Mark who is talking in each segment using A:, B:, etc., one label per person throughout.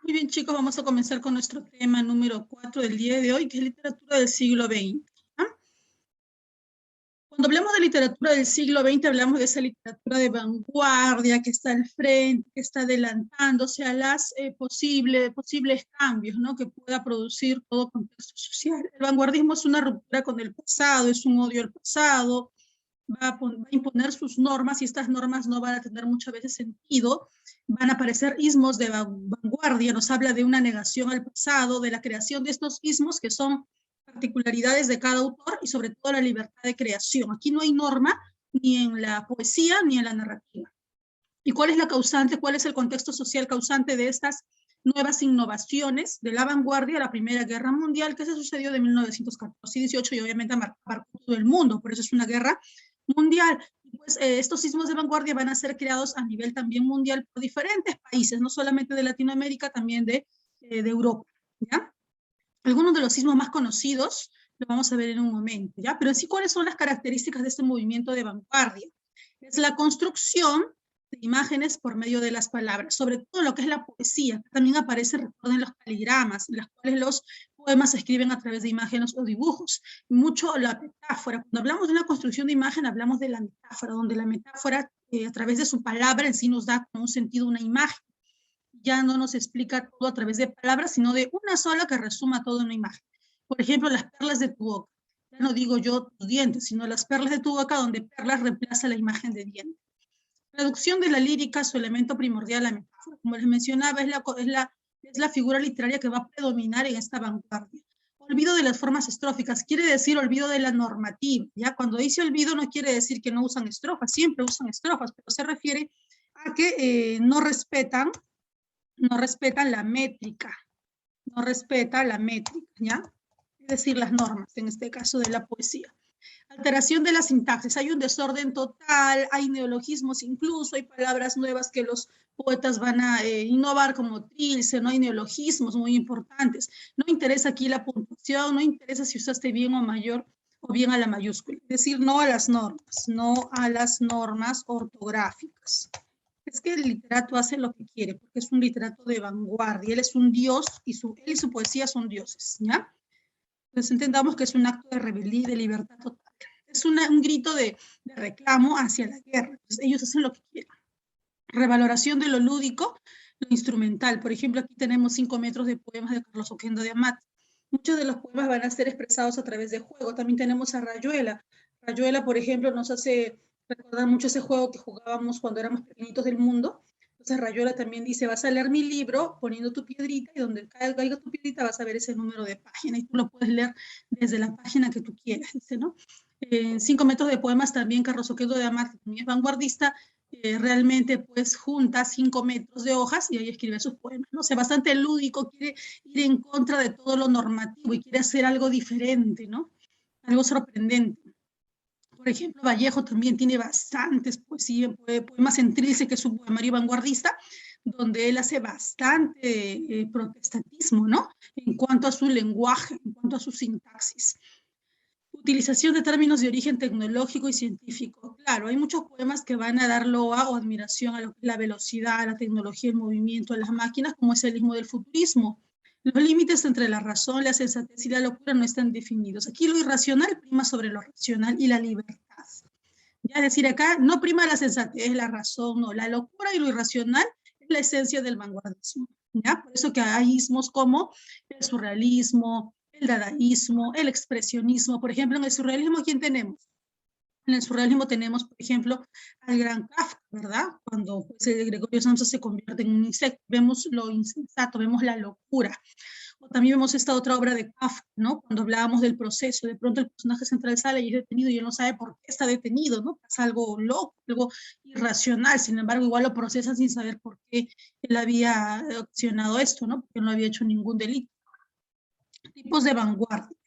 A: Muy bien, chicos, vamos a comenzar con nuestro tema número 4 del día de hoy, que es literatura del siglo XX. ¿Ah? Cuando hablamos de literatura del siglo XX, hablamos de esa literatura de vanguardia que está al frente, que está adelantándose a las posibles cambios, ¿no?, que pueda producir todo contexto social. El vanguardismo es una ruptura con el pasado, es un odio al pasado, va a imponer sus normas y estas normas no van a tener muchas veces sentido, van a aparecer ismos de vanguardia, nos habla de una negación al pasado, de la creación de estos ismos que son particularidades de cada autor y sobre todo la libertad de creación. Aquí no hay norma ni en la poesía ni en la narrativa. ¿Y cuál es la causante? ¿Cuál es el contexto social causante de estas nuevas innovaciones de la vanguardia? La Primera Guerra Mundial, que se sucedió de 1914 y 18 y obviamente marcó todo el mundo, por eso es una guerra mundial. Pues estos sismos de vanguardia van a ser creados a nivel también mundial por diferentes países, no solamente de Latinoamérica, también de Europa, ¿ya? Algunos de los sismos más conocidos lo vamos a ver en un momento, ¿ya? Pero en sí, ¿cuáles son las características de este movimiento de vanguardia? Es la construcción de imágenes por medio de las palabras, sobre todo lo que es la poesía. También aparece, recuerden, los caligramas, en las cuales los poemas se escriben a través de imágenes o dibujos. Mucho la metáfora. Cuando hablamos de una construcción de imagen, hablamos de la metáfora, donde la metáfora, a través de su palabra en sí, nos da un sentido, una imagen. Ya no nos explica todo a través de palabras, sino de una sola que resuma toda una imagen. Por ejemplo, las perlas de tu boca. Ya no digo yo tus dientes, sino las perlas de tu boca, donde perlas reemplaza la imagen de diente. Traducción de la lírica, su elemento primordial, la metáfora. Como les mencionaba, es la figura literaria que va a predominar en esta vanguardia. Olvido de las formas estróficas, quiere decir olvido de la normativa. ¿Ya? Cuando dice olvido no quiere decir que no usan estrofas, siempre usan estrofas, pero se refiere a que no respetan la métrica, ¿ya? Es decir, las normas, en este caso de la poesía. Alteración de la sintaxis, hay un desorden total, hay neologismos incluso, hay palabras nuevas que los poetas van a innovar como trilce, no hay neologismos muy importantes. No interesa aquí la puntuación, no interesa si usaste bien o mayor o bien a la mayúscula. Es decir, no a las normas ortográficas. Es que el literato hace lo que quiere, porque es un literato de vanguardia, él es un dios y él y su poesía son dioses, ¿ya? Entonces entendamos que es un acto de rebeldía y de libertad total. Es un grito de reclamo hacia la guerra. Entonces, ellos hacen lo que quieren. Revaloración de lo lúdico, lo instrumental. Por ejemplo, aquí tenemos 5 metros de poemas de Carlos Oquendo de Amat. Muchos de los poemas van a ser expresados a través de juego. También tenemos a Rayuela. Rayuela, por ejemplo, nos hace recordar mucho ese juego que jugábamos cuando éramos pequeñitos del mundo. Entonces Rayuela también dice, vas a leer mi libro poniendo tu piedrita y donde caiga tu piedrita vas a ver ese número de página y tú lo puedes leer desde la página que tú quieras, dice, ¿no? 5 metros de poemas también, Carlos Oquendo de Amat, que también es vanguardista, realmente pues junta 5 metros de hojas y ahí escribe sus poemas, ¿no? O sea, bastante lúdico, quiere ir en contra de todo lo normativo y quiere hacer algo diferente, ¿no? Algo sorprendente. Por ejemplo, Vallejo también tiene bastantes poemas en trilce, que es un poemario vanguardista, donde él hace bastante protestatismo, ¿no? En cuanto a su lenguaje, en cuanto a su sintaxis. Utilización de términos de origen tecnológico y científico. Claro, hay muchos poemas que van a dar loa o admiración a lo que es la velocidad, a la tecnología, el movimiento, a las máquinas, como es el ismo del futurismo. Los límites entre la razón, la sensatez y la locura no están definidos. Aquí lo irracional prima sobre lo racional y la libertad. Ya, es decir, acá no prima la sensatez, la razón, no. La locura y lo irracional es la esencia del vanguardismo. ¿Ya? Por eso que hay ismos como el surrealismo, el dadaísmo, el expresionismo. Por ejemplo, en el surrealismo, ¿quién tenemos? En el surrealismo tenemos, por ejemplo, al gran Kafka, ¿verdad? Cuando pues, Gregorio Samsa se convierte en un insecto, vemos lo insensato, vemos la locura. O también vemos esta otra obra de Kafka, ¿no? Cuando hablábamos del proceso, de pronto el personaje central sale y es detenido y él no sabe por qué está detenido, ¿no? Pasa algo loco, algo irracional, sin embargo, igual lo procesan sin saber por qué él había accionado esto, ¿no? Porque no había hecho ningún delito. Tipos de vanguardia.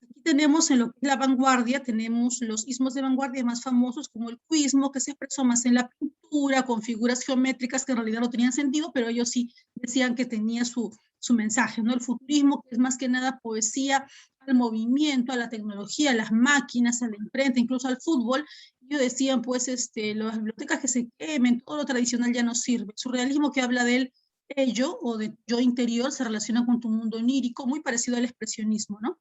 A: Aquí tenemos en lo que es la vanguardia, tenemos los ismos de vanguardia más famosos como el cubismo, que se expresó más en la pintura, con figuras geométricas que en realidad no tenían sentido, pero ellos sí decían que tenía su mensaje, ¿no? El futurismo, que es más que nada poesía al movimiento, a la tecnología, a las máquinas, a la imprenta, incluso al fútbol. Ellos decían, pues, las bibliotecas que se quemen, todo lo tradicional ya no sirve. El surrealismo, que habla del ello o de yo interior se relaciona con tu mundo onírico, muy parecido al expresionismo, ¿no?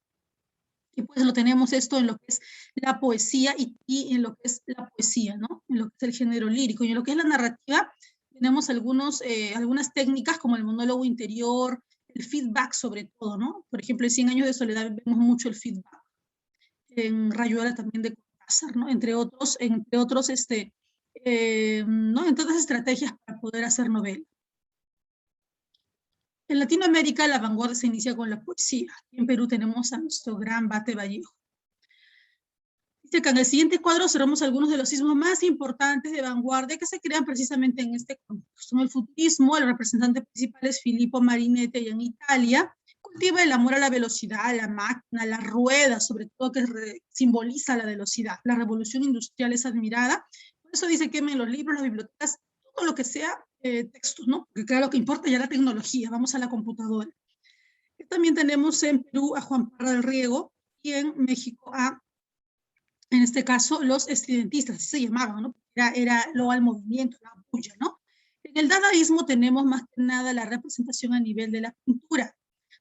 A: Y pues lo tenemos esto en lo que es la poesía y en lo que es la poesía, ¿no? En lo que es el género lírico. Y en lo que es la narrativa, tenemos algunas técnicas como el monólogo interior, el feedback sobre todo, ¿no? Por ejemplo, en 100 años de soledad vemos mucho el feedback. En Rayuela también de Cortázar, ¿no? Entre otros, ¿no? Entre otras estrategias para poder hacer novela. En Latinoamérica la vanguardia se inicia con la poesía. En Perú tenemos a nuestro gran Bate Vallejo. Dice que en el siguiente cuadro observamos algunos de los sismos más importantes de vanguardia que se crean precisamente en este contexto. En el futurismo, el representante principal es Filippo Marinetti, y en Italia cultiva el amor a la velocidad, a la máquina, a la rueda, sobre todo que simboliza la velocidad. La revolución industrial es admirada, por eso dice quemen los libros, las bibliotecas, todo lo que sea textos, ¿no? Porque claro, lo que importa ya la tecnología, vamos a la computadora. Y también tenemos en Perú a Juan Parra del Riego y en México en este caso, los estudiantistas, así se llamaban, ¿no? Era lo al movimiento, la bulla, ¿no? En el dadaísmo tenemos más que nada la representación a nivel de la pintura.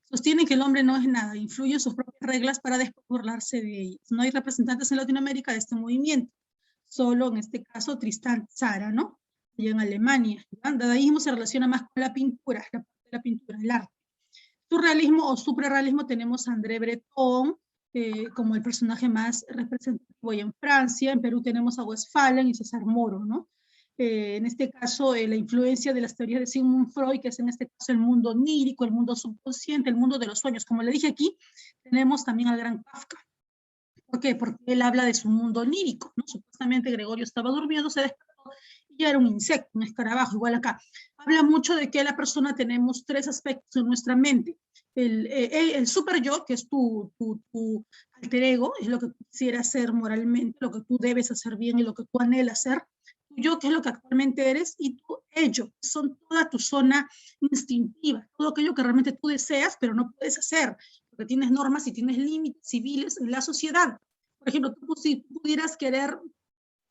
A: Sostienen que el hombre no es nada, influye en sus propias reglas para después burlarse de ellas. No hay representantes en Latinoamérica de este movimiento, solo en este caso Tristán Tzara, ¿no? Allá en Alemania. El dadaísmo se relaciona más con la pintura, la parte de la pintura, el arte. Surrealismo o suprarrealismo tenemos a André Breton, como el personaje más representativo en Francia. En Perú tenemos a Westphalen y César Moro, ¿no? En este caso, la influencia de las teorías de Sigmund Freud, que es en este caso el mundo onírico, el mundo subconsciente, el mundo de los sueños. Como le dije aquí, tenemos también al gran Kafka. ¿Por qué? Porque él habla de su mundo onírico, ¿no? Supuestamente Gregorio estaba durmiendo, se despertó y era un insecto, un escarabajo, igual acá. Habla mucho de que la persona tenemos tres aspectos en nuestra mente. El super yo, que es tu alter ego, es lo que tú quisieras ser moralmente, lo que tú debes hacer bien y lo que tú anhelas ser. Tu yo, que es lo que actualmente eres, y tu ello, que son toda tu zona instintiva, todo aquello que realmente tú deseas, pero no puedes hacer, porque tienes normas y tienes límites civiles en la sociedad. Por ejemplo, tú si pudieras querer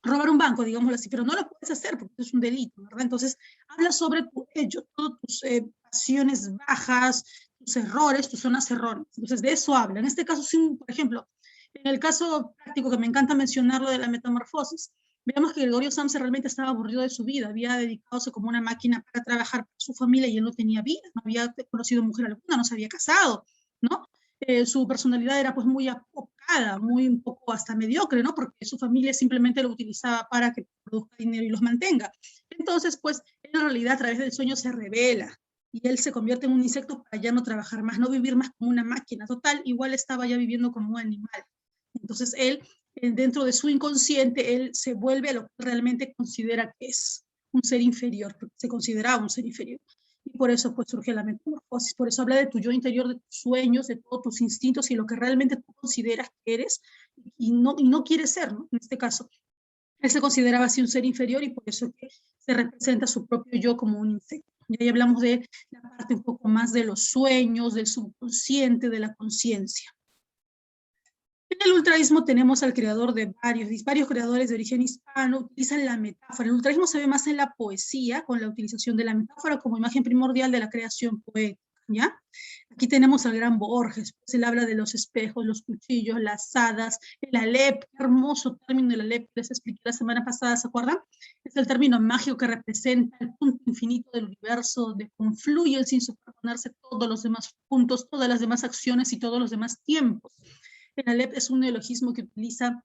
A: robar un banco, digámoslo así, pero no lo puedes hacer porque es un delito, ¿verdad? Entonces, habla sobre tu hecho, todas tus pasiones bajas, tus errores, tus zonas erróneas. Entonces, de eso habla. En este caso, sí, por ejemplo, en el caso práctico que me encanta mencionarlo de la metamorfosis, vemos que Gregorio Samsa realmente estaba aburrido de su vida, había dedicado como una máquina para trabajar para su familia y él no tenía vida, no había conocido mujer alguna, no se había casado, ¿no? Su personalidad era pues muy apocada, muy un poco hasta mediocre, ¿no? Porque su familia simplemente lo utilizaba para que produzca dinero y los mantenga. Entonces, pues, él en realidad a través del sueño se revela y él se convierte en un insecto para ya no trabajar más, no vivir más como una máquina. Total, igual estaba ya viviendo como un animal. Entonces, él, dentro de su inconsciente, él se vuelve a lo que realmente considera que es un ser inferior, porque se consideraba un ser inferior. Y por eso pues surge la metamorfosis, por eso habla de tu yo interior, de tus sueños, de todos tus instintos y lo que realmente tú consideras que eres y no quieres ser, ¿no? En este caso, él se consideraba así un ser inferior y por eso que se representa su propio yo como un insecto. Y ahí hablamos de la parte un poco más de los sueños, del subconsciente, de la conciencia. En el ultraísmo tenemos al creador de varios creadores de origen hispano, utilizan la metáfora. El ultraísmo se ve más en la poesía, con la utilización de la metáfora como imagen primordial de la creación poética, ¿ya? Aquí tenemos al gran Borges, pues él habla de los espejos, los cuchillos, las hadas, el Alep, qué hermoso término el Alep, les expliqué la semana pasada, ¿se acuerdan? Es el término mágico que representa el punto infinito del universo, donde confluyen sin superponerse todos los demás puntos, todas las demás acciones y todos los demás tiempos. El Alep es un neologismo que utiliza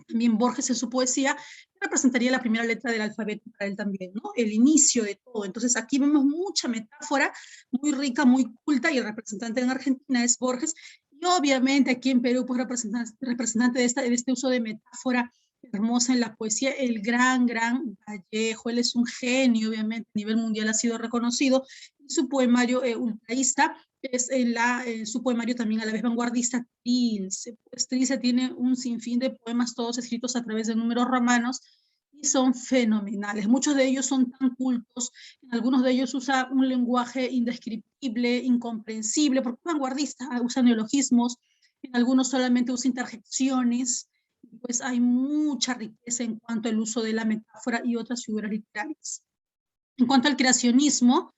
A: también Borges en su poesía, representaría la primera letra del alfabeto para él también, ¿no? El inicio de todo. Entonces aquí vemos mucha metáfora, muy rica, muy culta, y el representante en Argentina es Borges, y obviamente aquí en Perú, pues representante de este uso de metáfora hermosa en la poesía, el gran Vallejo. Él es un genio, obviamente, a nivel mundial ha sido reconocido, y su poemario ultraísta es su poemario también a la vez vanguardista, Trilce. Pues Trilce tiene un sinfín de poemas, todos escritos a través de números romanos, y son fenomenales. Muchos de ellos son tan cultos, en algunos de ellos usa un lenguaje indescriptible, incomprensible, porque es vanguardista, usa neologismos, en algunos solamente usa interjecciones, pues hay mucha riqueza en cuanto al uso de la metáfora y otras figuras literarias. En cuanto al creacionismo,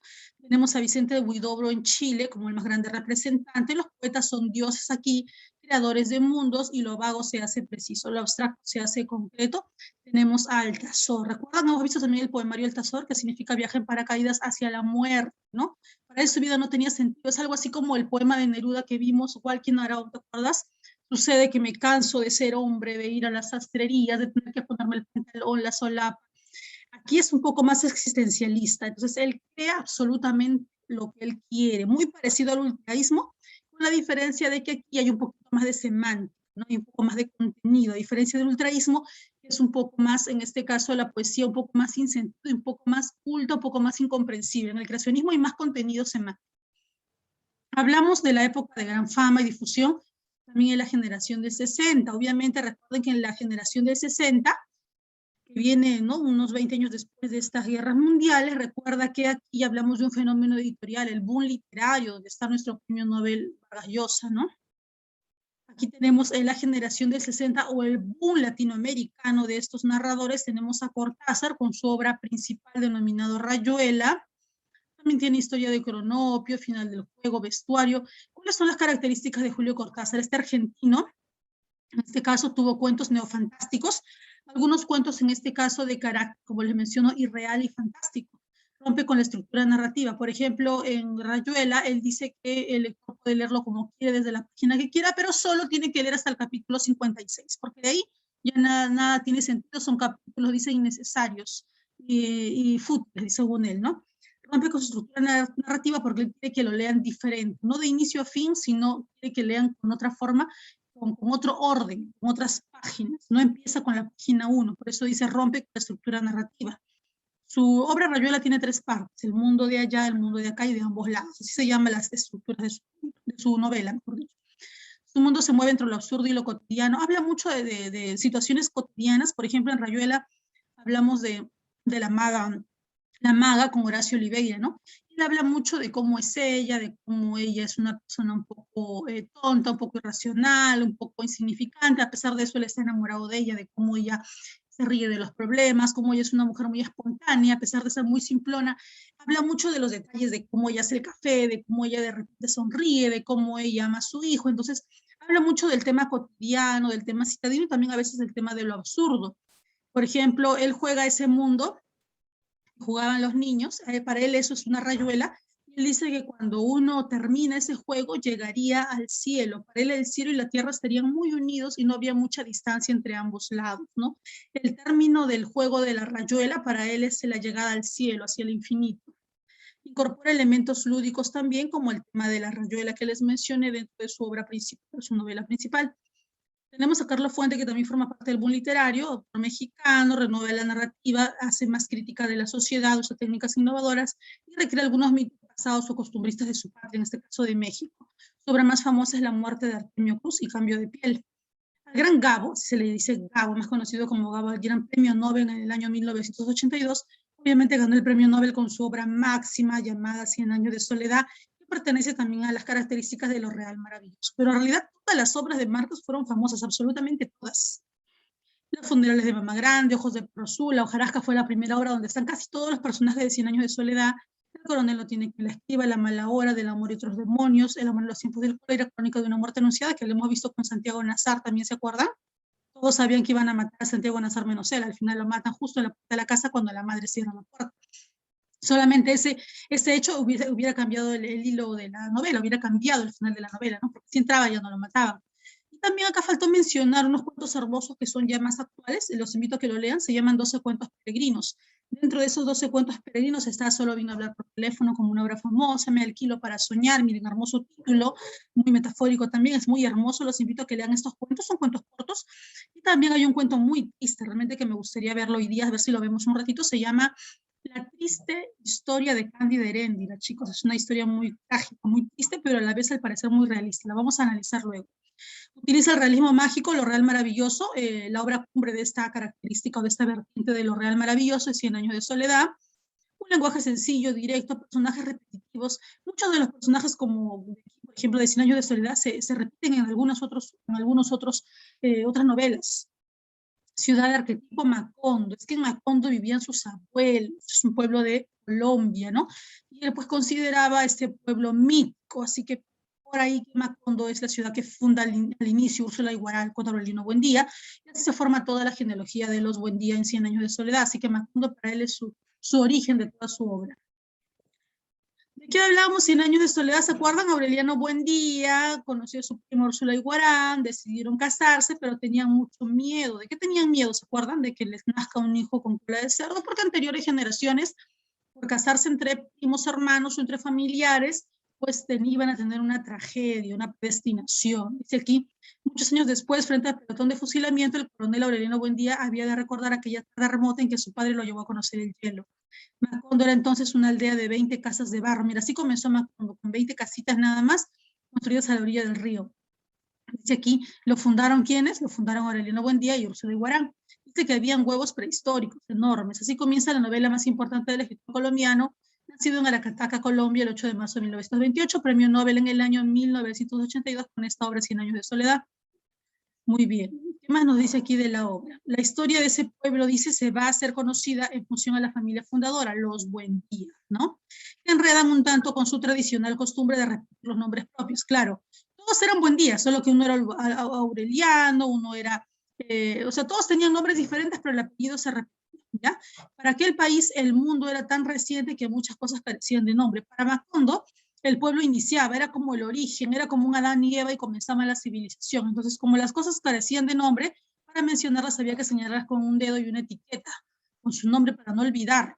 A: Tenemos a Vicente de Huidobro en Chile como el más grande representante. Los poetas son dioses aquí, creadores de mundos, y lo vago se hace preciso, lo abstracto se hace concreto. Tenemos a Altazor. ¿Recuerdan? Hemos visto también el poemario Altazor, que significa viaje en paracaídas hacia la muerte, ¿no? Para él su vida no tenía sentido. Es algo así como el poema de Neruda que vimos, Walking Around, ¿te acuerdas? Sucede que me canso de ser hombre, de ir a las sastrerías, de tener que ponerme el pantalón, la solapa. Aquí es un poco más existencialista, entonces él crea absolutamente lo que él quiere, muy parecido al ultraísmo, con la diferencia de que aquí hay un poquito más de semántica, ¿no? Hay un poco más de contenido, a diferencia del ultraísmo, que es un poco más, en este caso, la poesía un poco más sin sentido, un poco más culta, un poco más incomprensible. En el creacionismo hay más contenido semántico. Hablamos de la época de gran fama y difusión, también en la generación del 60. Obviamente, recuerden que en la generación del 60, que viene, ¿no?, unos 20 años después de estas guerras mundiales, recuerda que aquí hablamos de un fenómeno editorial, el boom literario, donde está nuestro premio Nobel Vargas Llosa, ¿no? Aquí tenemos la generación del 60 o el boom latinoamericano de estos narradores. Tenemos a Cortázar con su obra principal denominado Rayuela. También tiene Historia de Cronopio, Final del Juego, Vestuario. ¿Cuáles son las características de Julio Cortázar? Este argentino, en este caso, tuvo cuentos neofantásticos, algunos cuentos en este caso de carácter, como les menciono, irreal y fantástico. Rompe con la estructura narrativa. Por ejemplo, en Rayuela, él dice que el lector puede leerlo como quiere, desde la página que quiera, pero solo tiene que leer hasta el capítulo 56, porque de ahí ya nada tiene sentido, son capítulos, dice, innecesarios y fútiles, según él, ¿no? Rompe con su estructura narrativa porque él quiere que lo lean diferente, no de inicio a fin, sino quiere que lean con otra forma, con otro orden, con otras páginas. No empieza con la página 1, por eso dice rompe con la estructura narrativa. Su obra Rayuela tiene 3 partes, el mundo de allá, el mundo de acá y de ambos lados. Así se llaman las estructuras de su novela, mejor dicho. Su mundo se mueve entre lo absurdo y lo cotidiano. Habla mucho de situaciones cotidianas. Por ejemplo, en Rayuela hablamos de la maga con Horacio Oliveira, ¿no? Él habla mucho de cómo es ella, de cómo ella es una persona un poco tonta, un poco irracional, un poco insignificante. A pesar de eso, él está enamorado de ella, de cómo ella se ríe de los problemas, cómo ella es una mujer muy espontánea, a pesar de ser muy simplona. Habla mucho de los detalles, de cómo ella hace el café, de cómo ella de repente sonríe, de cómo ella ama a su hijo. Entonces, habla mucho del tema cotidiano, del tema citadino y también a veces del tema de lo absurdo. Por ejemplo, él juega ese mundo, jugaban los niños, para él eso es una rayuela, y él dice que cuando uno termina ese juego llegaría al cielo. Para él el cielo y la tierra estarían muy unidos y no había mucha distancia entre ambos lados, ¿no? El término del juego de la rayuela para él es la llegada al cielo, hacia el infinito. Incorpora elementos lúdicos también, como el tema de la rayuela que les mencioné dentro de su obra principal, su novela principal. Tenemos a Carlos Fuente, que también forma parte del boom literario, autor mexicano, renueva la narrativa, hace más crítica de la sociedad, usa técnicas innovadoras y recrea algunos mitos pasados o costumbristas de su patria, en este caso de México. Su obra más famosa es La muerte de Artemio Cruz y Cambio de piel. Al gran Gabo, se le dice Gabo, más conocido como Gabo, el gran premio Nobel en el año 1982, obviamente ganó el premio Nobel con su obra máxima llamada 100 años de soledad, que pertenece también a las características de lo real maravilloso. Pero en realidad todas las obras de Marcos fueron famosas, absolutamente todas. Los funerales de Mama Grande, Ojos de Azul, La hojarasca fue la primera obra donde están casi todos los personajes de 100 años de soledad. El coronel no tiene que la esquiva, La mala hora, Del amor y otros demonios, El amor en los tiempos del cólera, Crónica de una muerte anunciada, que lo hemos visto con Santiago Nazar, ¿también se acuerdan? Todos sabían que iban a matar a Santiago Nazar menos él, al final lo matan justo en la puerta de la casa cuando la madre cierra la puerta. Solamente ese hecho hubiera cambiado el hilo de la novela, hubiera cambiado el final de la novela, ¿no? Porque si entraba ya no lo mataban. Y también acá faltó mencionar unos cuentos hermosos que son ya más actuales, los invito a que lo lean, se llaman 12 cuentos peregrinos. Dentro de esos 12 cuentos peregrinos está Solo vino a hablar por teléfono, como una obra famosa, Me alquilo para soñar, miren, hermoso título, muy metafórico también, es muy hermoso, los invito a que lean estos cuentos, son cuentos cortos. Y también hay un cuento muy triste, realmente que me gustaría verlo hoy día, a ver si lo vemos un ratito, se llama La triste historia de Cándida Heréndira, chicos. Es una historia muy trágica, muy triste, pero a la vez al parecer muy realista. La vamos a analizar luego. Utiliza el realismo mágico, lo real maravilloso. La obra cumbre de esta característica o de esta vertiente de lo real maravilloso es 100 años de soledad. Un lenguaje sencillo, directo, personajes repetitivos. Muchos de los personajes, como por ejemplo de 100 años de soledad, se repiten en otras novelas. Ciudad de arquetipo, Macondo. Es que en Macondo vivían sus abuelos, es un pueblo de Colombia, ¿no? Y él pues consideraba este pueblo mítico, así que por ahí Macondo es la ciudad que funda al inicio Úrsula Iguarán contra Aureliano Buendía, y así se forma toda la genealogía de los Buendía en 100 años de soledad, así que Macondo para él es su origen de toda su obra. ¿De qué hablábamos? 100 años de soledad, ¿se acuerdan? Aureliano Buendía conoció a su prima Úrsula Iguarán, decidieron casarse, pero tenían mucho miedo. ¿De qué tenían miedo? ¿Se acuerdan? De que les nazca un hijo con cola de cerdo, porque anteriores generaciones, por casarse entre primos hermanos o entre familiares, pues iban a tener una tragedia, una predestinación. Dice aquí, muchos años después, frente al pelotón de fusilamiento, el coronel Aureliano Buendía había de recordar aquella tarde remota en que su padre lo llevó a conocer el hielo. Macondo era entonces una aldea de 20 casas de barro. Mira, así comenzó Macondo, con 20 casitas nada más, construidas a la orilla del río. Dice aquí, ¿lo fundaron quiénes? Lo fundaron Aureliano Buendía y Úrsula Iguarán. Dice que habían huevos prehistóricos, enormes. Así comienza la novela más importante del escritor colombiano, nacido en Aracataca, Colombia, el 8 de marzo de 1928, premio Nobel en el año 1982 con esta obra 100 años de soledad. Muy bien. ¿Qué más nos dice aquí de la obra? La historia de ese pueblo, dice, se va a hacer conocida en función a la familia fundadora, los Buendía, ¿no? Que enredan un tanto con su tradicional costumbre de repetir los nombres propios. Claro, todos eran Buendía, solo que uno era Aureliano, uno era, o sea, todos tenían nombres diferentes, pero el apellido se repetía, ¿ya? Para aquel país el mundo era tan reciente que muchas cosas carecían de nombre. Para Macondo, el pueblo iniciaba, era como el origen, era como un Adán y Eva y comenzaba la civilización. Entonces, como las cosas carecían de nombre, para mencionarlas había que señalarlas con un dedo y una etiqueta, con su nombre para no olvidar.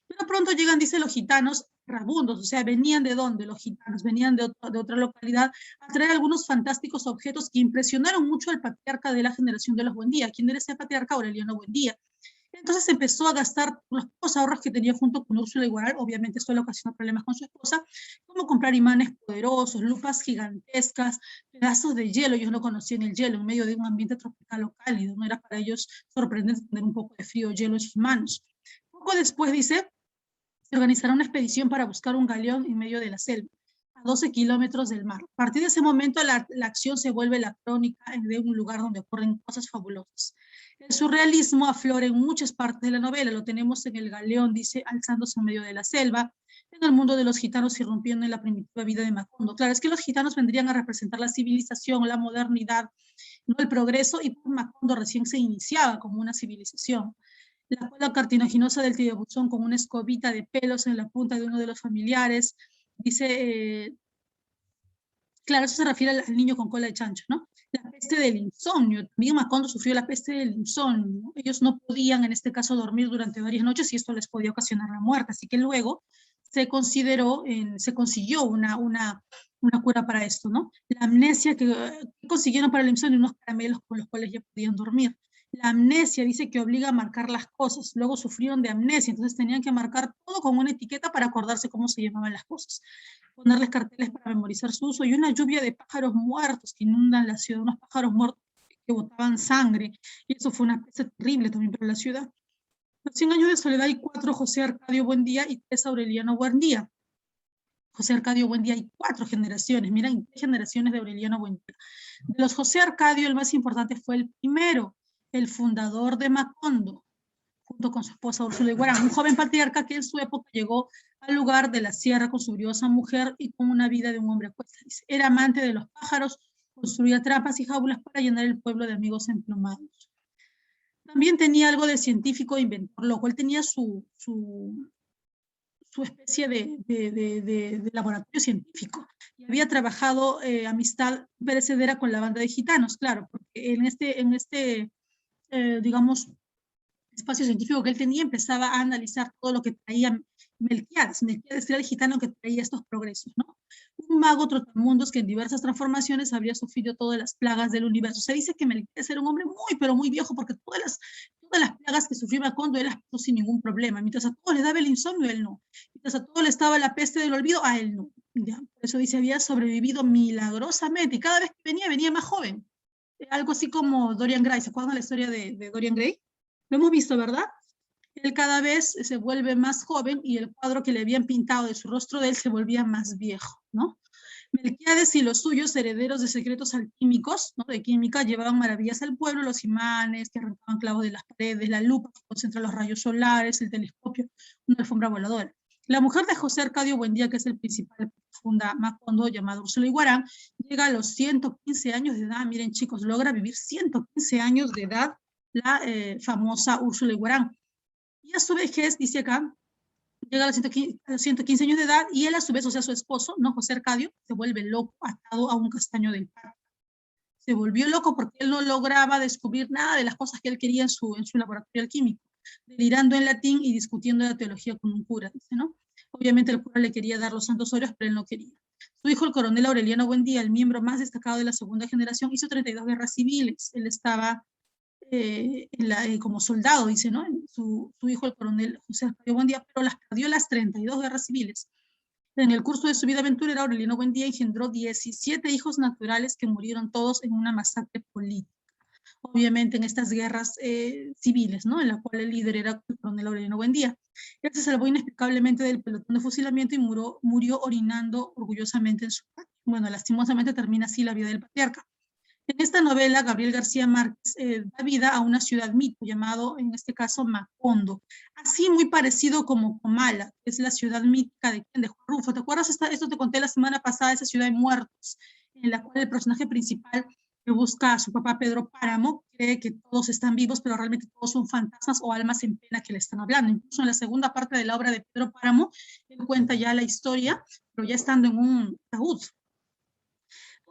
A: Pero pronto llegan, dice, los gitanos rabundos, o sea, venían de dónde los gitanos, venían de otra localidad, a traer algunos fantásticos objetos que impresionaron mucho al patriarca de la generación de los Buendía. ¿Quién era ese patriarca? Aureliano Buendía. Entonces empezó a gastar los pocos ahorros que tenía junto con Úrsula Iguarán, obviamente esto le ocasionó problemas con su esposa, como comprar imanes poderosos, lupas gigantescas, pedazos de hielo. Ellos no conocían el hielo en medio de un ambiente tropical o cálido, no era para ellos sorprendente tener un poco de frío o hielo en sus manos. Poco después, dice, se organizará una expedición para buscar un galeón en medio de la selva, a 12 kilómetros del mar. A partir de ese momento la acción se vuelve la crónica de un lugar donde ocurren cosas fabulosas. El surrealismo aflora en muchas partes de la novela, lo tenemos en el galeón, dice, alzándose en medio de la selva, en el mundo de los gitanos irrumpiendo en la primitiva vida de Macondo. Claro, es que los gitanos vendrían a representar la civilización, la modernidad, no el progreso, y Macondo recién se iniciaba como una civilización. La cola cartilaginosa del tirabuzón con una escobita de pelos en la punta de uno de los familiares, dice, claro, eso se refiere al niño con cola de chancho, ¿no? La peste del insomnio, también Macondo sufrió la peste del insomnio, ¿no? Ellos no podían, en este caso, dormir durante varias noches y esto les podía ocasionar la muerte, así que luego se consiguió una cura para esto, ¿no? La amnesia que consiguieron para el insomnio, unos caramelos con los cuales ya podían dormir. La amnesia dice que obliga a marcar las cosas, luego sufrieron de amnesia, entonces tenían que marcar todo con una etiqueta para acordarse cómo se llamaban las cosas, ponerles carteles para memorizar su uso, y una lluvia de pájaros muertos que inundan la ciudad, unos pájaros muertos que botaban sangre, y eso fue una peste terrible también para la ciudad. Los 100 años de soledad hay 4 José Arcadio Buendía y 3 Aureliano Buendía. José Arcadio Buendía hay 4 generaciones, miren, 3 generaciones de Aureliano Buendía. De los José Arcadio, el más importante fue el primero, el fundador de Macondo, junto con su esposa Úrsula Iguarán, un joven patriarca que en su época llegó al lugar de la sierra con su briosa mujer y con una vida de un hombre a cuestas. Era amante de los pájaros, construía trampas y jaulas para llenar el pueblo de amigos emplumados. También tenía algo de científico e inventor loco. Él tenía su especie de laboratorio científico y había trabajado amistad perecedera con la banda de gitanos, claro, porque en este digamos, espacio científico que él tenía, empezaba a analizar todo lo que traía Melquiades. Melquiades era el gitano que traía estos progresos, ¿no? Un mago trotamundos que en diversas transformaciones habría sufrido todas las plagas del universo. Se dice que Melquiades era un hombre muy, pero muy viejo, porque todas las plagas que sufrió Macondo él las pasó sin ningún problema. Mientras a todos les daba el insomnio, él no. Mientras a todos le estaba la peste del olvido, a él no. ¿Ya? Por eso dice, había sobrevivido milagrosamente, y cada vez que venía más joven. Algo así como Dorian Gray. ¿Se acuerdan la historia de Dorian Gray? Lo hemos visto, ¿verdad? Él cada vez se vuelve más joven y el cuadro que le habían pintado de su rostro de él se volvía más viejo, ¿no? Melquiades y los suyos, herederos de secretos alquímicos, ¿no? De química, llevaban maravillas al pueblo, los imanes que arrancaban clavos de las paredes, la lupa que concentra los rayos solares, el telescopio, una alfombra voladora. La mujer de José Arcadio Buendía, que es el principal funda Macondo, llamado Úrsula Iguarán, llega a los 115 años de edad. Miren, chicos, logra vivir 115 años de edad la famosa Úrsula Iguarán. Y a su vejez, dice acá, llega a los 115 años de edad y él a su vez, o sea, su esposo, ¿no? José Arcadio, se vuelve loco atado a un castaño del parque. Se volvió loco porque él no lograba descubrir nada de las cosas que él quería en su laboratorio alquímico, delirando en latín y discutiendo la teología con un cura, dice, ¿no? Obviamente el cura le quería dar los santos óleos, pero él no quería. Su hijo, el coronel Aureliano Buendía, el miembro más destacado de la segunda generación, hizo 32 guerras civiles. Él estaba como soldado, dice, ¿no? Su hijo, el coronel José Arcadio Buendía, pero las perdió las 32 guerras civiles. En el curso de su vida aventurera, Aureliano Buendía engendró 17 hijos naturales que murieron todos en una masacre política. Obviamente en estas guerras civiles, ¿no? En la cual el líder era el coronel Aureliano Buendía. Él se salvó inexplicablemente del pelotón de fusilamiento y murió orinando orgullosamente en su patio. Bueno, lastimosamente termina así la vida del patriarca. En esta novela, Gabriel García Márquez da vida a una ciudad mito llamado, en este caso, Macondo. Así muy parecido como Comala, que es la ciudad mítica de Juan Rufo. ¿Te acuerdas? Esto te conté la semana pasada, esa ciudad de muertos, en la cual el personaje principal que busca a su papá Pedro Páramo cree que todos están vivos, pero realmente todos son fantasmas o almas en pena que le están hablando. Incluso en la segunda parte de la obra de Pedro Páramo, él cuenta ya la historia, pero ya estando en un ataúd.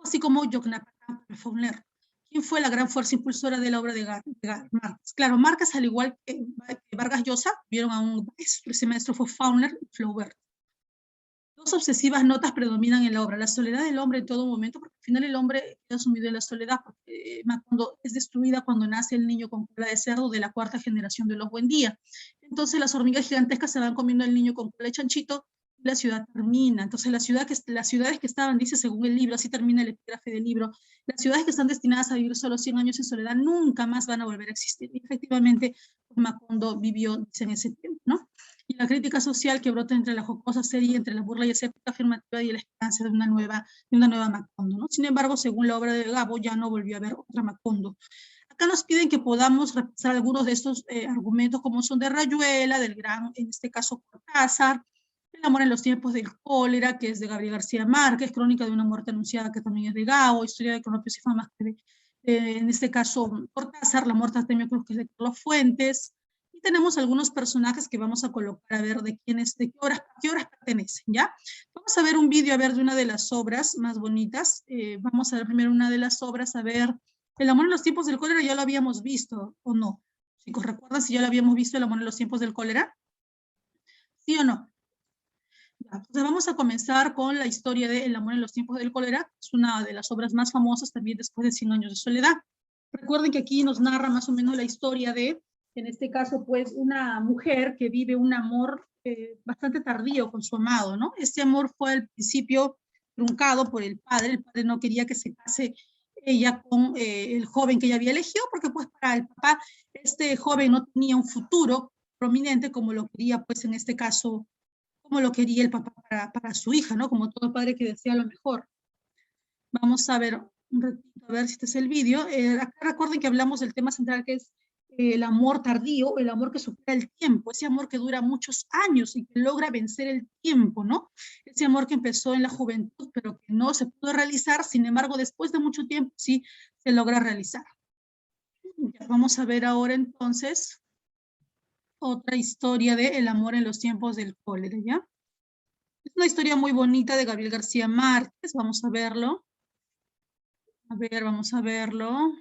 A: Así como Yocnapacá Fauner. ¿Quién fue la gran fuerza impulsora de la obra de Márquez? Claro, Márquez, al igual que Vargas Llosa, vieron a un maestro, ese maestro fue Fauner y Flaubert. Dos obsesivas notas predominan en la obra: la soledad del hombre en todo momento, porque al final el hombre queda sumido en la soledad, porque Macondo es destruida cuando nace el niño con cola de cerdo de la cuarta generación de los Buendía. Entonces las hormigas gigantescas se van comiendo al niño con cola de chanchito, la ciudad termina. Entonces las ciudades que estaban, dice según el libro, así termina el epígrafe del libro, las ciudades que están destinadas a vivir solo 100 años en soledad nunca más van a volver a existir. Y efectivamente Macondo vivió, dice, en ese tiempo, ¿no? Y la crítica social que brota entre la jocosa serie, entre la burla y escéptica afirmativa y la esperanza de una nueva Macondo, ¿no? Sin embargo, según la obra de Gabo, ya no volvió a haber otra Macondo. Acá nos piden que podamos repasar algunos de estos argumentos, como son de Rayuela, del gran, en este caso, Cortázar, El amor en los tiempos del cólera, que es de Gabriel García Márquez, Crónica de una muerte anunciada, que también es de Gabo, Historia de Cronopios y Famas, que en este caso Cortázar, La muerte de Artemio Cruz, que es de Carlos Fuentes. Y tenemos algunos personajes que vamos a colocar a ver de quiénes, de qué obras pertenecen, ¿ya? Vamos a ver un vídeo, a ver, de una de las obras más bonitas. Vamos a ver primero una de las obras, a ver, El amor en los tiempos del cólera, ya lo habíamos visto, ¿o no? Chicos, ¿recuerdan si ya lo habíamos visto, El amor en los tiempos del cólera? ¿Sí o no? Ya, entonces vamos a comenzar con la historia de El amor en los tiempos del cólera, que es una de las obras más famosas también después de 100 años de soledad. Recuerden que aquí nos narra más o menos la historia de, en este caso, pues, una mujer que vive un amor bastante tardío con su amado, ¿no? Este amor fue al principio truncado por el padre no quería que se case ella con el joven que ella había elegido, porque pues para el papá este joven no tenía un futuro prominente como lo quería, pues en este caso, como lo quería el papá para su hija, ¿no? Como todo padre que desea lo mejor. Vamos a ver un ratito, a ver si este es el vídeo. Acá recuerden que hablamos del tema central, que es el amor tardío, el amor que supera el tiempo, ese amor que dura muchos años y que logra vencer el tiempo, ¿no? Ese amor que empezó en la juventud, pero que no se pudo realizar, sin embargo, después de mucho tiempo sí se logra realizar. Ya, vamos a ver ahora entonces otra historia de El amor en los tiempos del cólera, ¿ya? Es una historia muy bonita de Gabriel García Márquez, vamos a verlo. A ver, vamos a verlo.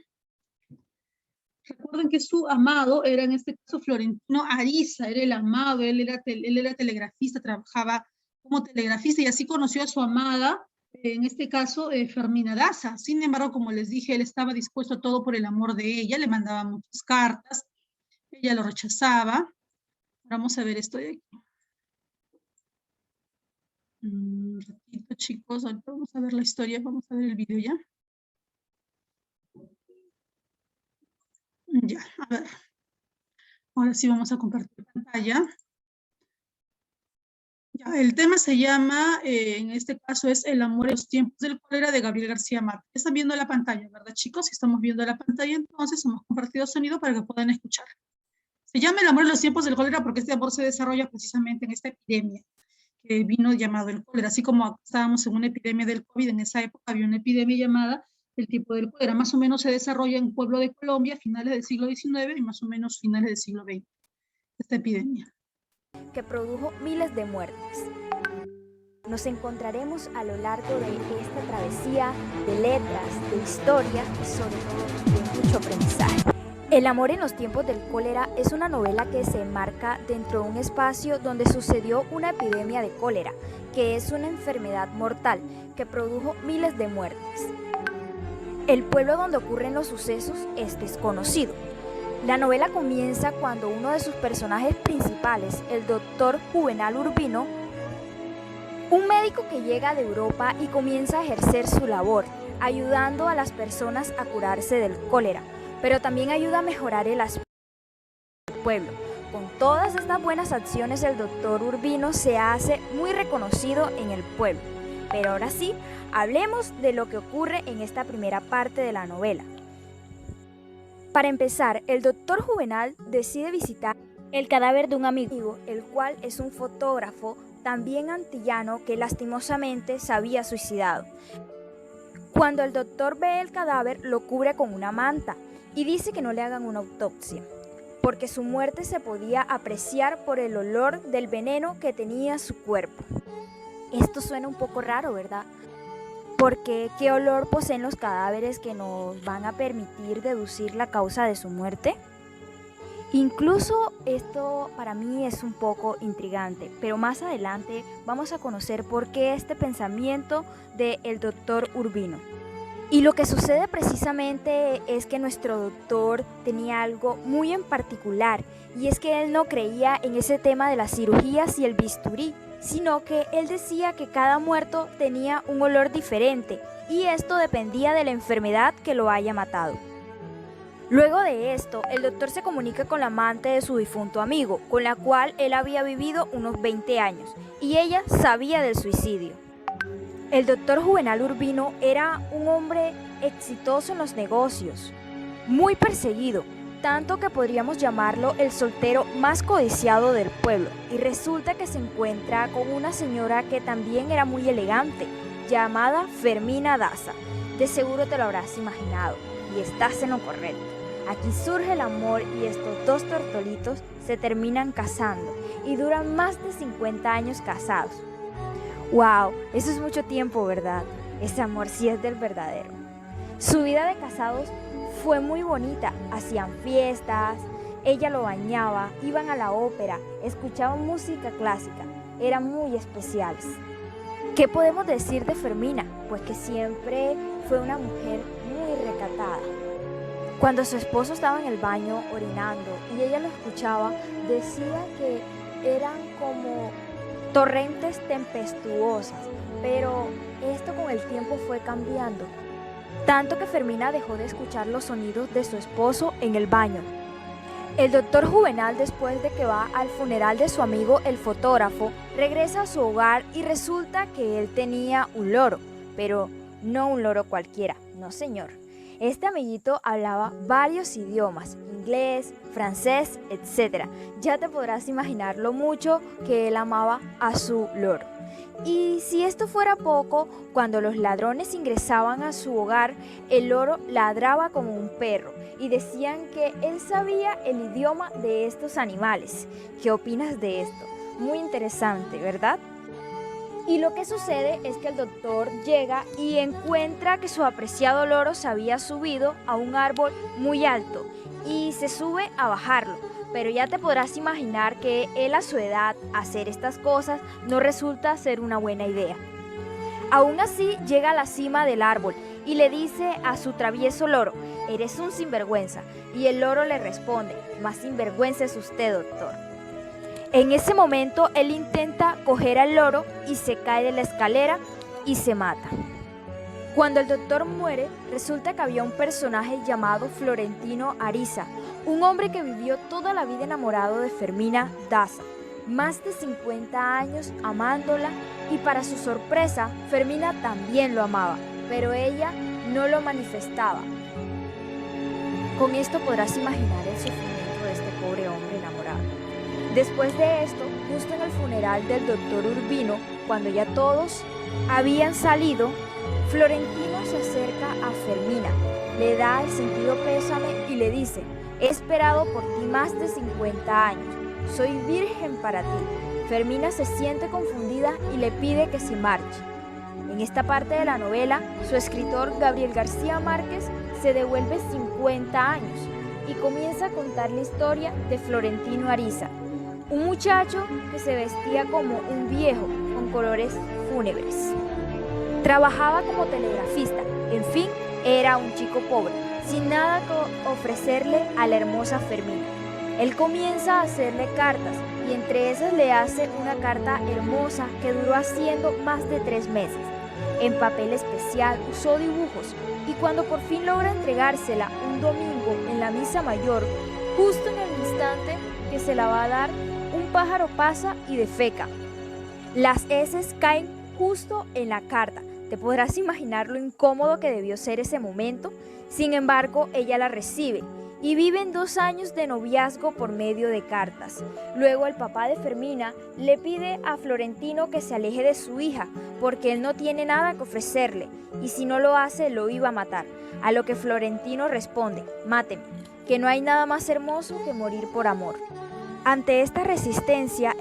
A: Recuerden que su amado era, en este caso, Florentino Ariza, era el amado, él era telegrafista, trabajaba como telegrafista y así conoció a su amada, en este caso, Fermina Daza. Sin embargo, como les dije, él estaba dispuesto a todo por el amor de ella, le mandaba muchas cartas, ella lo rechazaba. Vamos a ver esto de aquí. Un ratito, chicos, ahorita vamos a ver la historia, vamos a ver el video ya. Ya, a ver. Ahora sí vamos a compartir pantalla. Ya, el tema se llama, en este caso es El amor en los tiempos del cólera de Gabriel García Márquez. Están viendo la pantalla, ¿verdad, chicos? Si estamos viendo la pantalla, entonces hemos compartido sonido para que puedan escuchar. Se llama El amor en los tiempos del cólera porque este amor se desarrolla precisamente en esta epidemia. que vino llamado el cólera. Así como estábamos en una epidemia del COVID, en esa época había una epidemia llamada el tipo del cólera. Más o menos se desarrolla en un pueblo de Colombia a finales del siglo XIX y más o menos finales del siglo XX, esta epidemia.
B: Que produjo miles de muertes. Nos encontraremos a lo largo de esta travesía de letras, de historia y sobre todo de mucho aprendizaje. El amor en los tiempos del cólera es una novela que se enmarca dentro de un espacio donde sucedió una epidemia de cólera, que es una enfermedad mortal que produjo miles de muertes. El pueblo donde ocurren los sucesos es desconocido. La novela comienza cuando uno de sus personajes principales, el doctor Juvenal Urbino, un médico que llega de Europa y comienza a ejercer su labor, ayudando a las personas a curarse del cólera, pero también ayuda a mejorar el aspecto del pueblo. Con todas estas buenas acciones, el doctor Urbino se hace muy reconocido en el pueblo. Pero ahora sí, hablemos de lo que ocurre en esta primera parte de la novela. Para empezar, el doctor Juvenal decide visitar el cadáver de un amigo, el cual es un fotógrafo también antillano que lastimosamente se había suicidado. Cuando el doctor ve el cadáver, lo cubre con una manta y dice que no le hagan una autopsia, porque su muerte se podía apreciar por el olor del veneno que tenía su cuerpo. Esto suena un poco raro, ¿verdad? Porque ¿qué olor poseen los cadáveres que nos van a permitir deducir la causa de su muerte? Incluso esto para mí es un poco intrigante, pero más adelante vamos a conocer por qué este pensamiento del doctor Urbino. Y lo que sucede precisamente es que nuestro doctor tenía algo muy en particular, y es que él no creía en ese tema de las cirugías y el bisturí, sino que él decía que cada muerto tenía un olor diferente, y esto dependía de la enfermedad que lo haya matado. Luego de esto, el doctor se comunica con la amante de su difunto amigo, con la cual él había vivido unos 20 años, y ella sabía del suicidio. El doctor Juvenal Urbino era un hombre exitoso en los negocios, muy perseguido, tanto que podríamos llamarlo el soltero más codiciado del pueblo, y resulta que se encuentra con una señora que también era muy elegante, llamada Fermina Daza. De seguro te lo habrás imaginado, y estás en lo correcto. Aquí surge el amor y estos dos tortolitos se terminan casando y duran más de 50 años casados. ¡Wow! Eso es mucho tiempo, ¿verdad? Ese amor sí es del verdadero. Su vida de casados fue muy bonita. Hacían fiestas, ella lo bañaba, iban a la ópera, escuchaban música clásica. Eran muy especiales. ¿Qué podemos decir de Fermina? Pues que siempre fue una mujer muy recatada. Cuando su esposo estaba en el baño orinando y ella lo escuchaba, decía que eran como torrentes tempestuosas, pero esto con el tiempo fue cambiando, tanto que Fermina dejó de escuchar los sonidos de su esposo en el baño. El doctor Juvenal, después de que va al funeral de su amigo el fotógrafo, regresa a su hogar y resulta que él tenía un loro, pero no un loro cualquiera, no señor. Este amiguito hablaba varios idiomas, inglés, francés, etc. Ya te podrás imaginar lo mucho que él amaba a su loro. Y si esto fuera poco, cuando los ladrones ingresaban a su hogar, el loro ladraba como un perro y decían que él sabía el idioma de estos animales. ¿Qué opinas de esto? Muy interesante, ¿verdad? Y lo que sucede es que el doctor llega y encuentra que su apreciado loro se había subido a un árbol muy alto y se sube a bajarlo. Pero ya te podrás imaginar que él a su edad hacer estas cosas no resulta ser una buena idea. Aún así llega a la cima del árbol y le dice a su travieso loro: «Eres un sinvergüenza». Y el loro le responde: «Más sinvergüenza es usted, doctor». En ese momento él intenta coger al loro y se cae de la escalera y se mata. Cuando el doctor muere, resulta que había un personaje llamado Florentino Ariza, un hombre que vivió toda la vida enamorado de Fermina Daza, más de 50 años amándola, y para su sorpresa, Fermina también lo amaba, pero ella no lo manifestaba. Con esto podrás imaginar el sufrimiento de este pobre hombre enamorado. Después de esto, justo en el funeral del doctor Urbino, cuando ya todos habían salido, Florentino se acerca a Fermina, le da el sentido pésame y le dice: he esperado por ti más de 50 años, soy virgen para ti. Fermina se siente confundida y le pide que se marche. En esta parte de la novela, su escritor Gabriel García Márquez se devuelve 50 años y comienza a contar la historia de Florentino Ariza, un muchacho que se vestía como un viejo con colores fúnebres. Trabajaba como telegrafista, en fin, era un chico pobre, sin nada que ofrecerle a la hermosa Fermina. Él comienza a hacerle cartas y entre esas le hace una carta hermosa que duró haciendo más de 3 meses. En papel especial usó dibujos y cuando por fin logra entregársela un domingo en la misa mayor, justo en el instante que se la va a dar, un pájaro pasa y defeca. Las heces caen justo en la carta. Te podrás imaginar lo incómodo que debió ser ese momento. Sin embargo, ella la recibe y viven 2 años de noviazgo por medio de cartas. Luego el papá de Fermina le pide a Florentino que se aleje de su hija porque él no tiene nada que ofrecerle y si no lo hace lo iba a matar. A lo que Florentino responde: máteme, que no hay nada más hermoso que morir por amor. Ante esta resistencia,